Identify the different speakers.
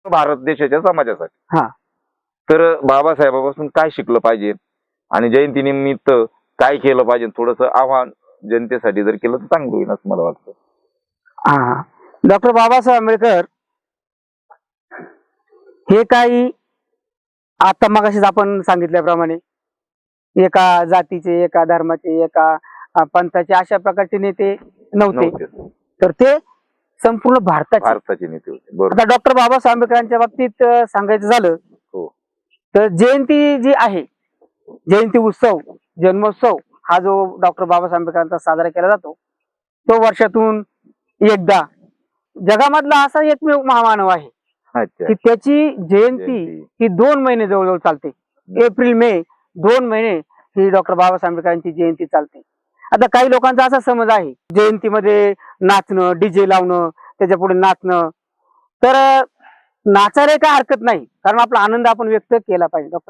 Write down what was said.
Speaker 1: भारत देशाच्या समाजासाठी.
Speaker 2: हा.
Speaker 1: तर बाबासाहेबांपासून काय शिकलं पाहिजे आणि जयंतीनिमित्त काय केलं पाहिजे, थोडस आव्हान जनतेसाठी जर केलं तर चांगलं होईल असं मला वाटतं.
Speaker 2: हा. डॉक्टर बाबासाहेब आंबेडकर हे काही आता मगाशीच आपण सांगितल्याप्रमाणे एका जातीचे, एका धर्माचे, एका पंथाचे अशा प्रकारचे नेते नव्हते. तर ते संपूर्ण
Speaker 1: भारताचे नेते होते. बरोबर.
Speaker 2: आता डॉक्टर बाबासाहेब आंबेडकरांच्या बाबतीत सांगायचं झालं तर जयंती जी आहे, जयंती उत्सव, जन्मोत्सव हा जो डॉक्टर बाबासाहेब आंबेडकरांचा साजरा केला जातो, तो वर्षातून एकदा जगामधला असा एकमेव महामानव आहे की त्याची जयंती ही 2 महिने जवळजवळ चालते. एप्रिल मे 2 महिने ही डॉक्टर बाबासाहेब आंबेडकरांची जयंती चालते. आता काही लोकांचा असा समज आहे जयंतीमध्ये नाचणं, डीजे लावणं, त्याच्या पुढे नाचणं, तर नाचायला काय हरकत नाही, कारण आपला आनंद आपण व्यक्त केला पाहिजे. डॉक्टर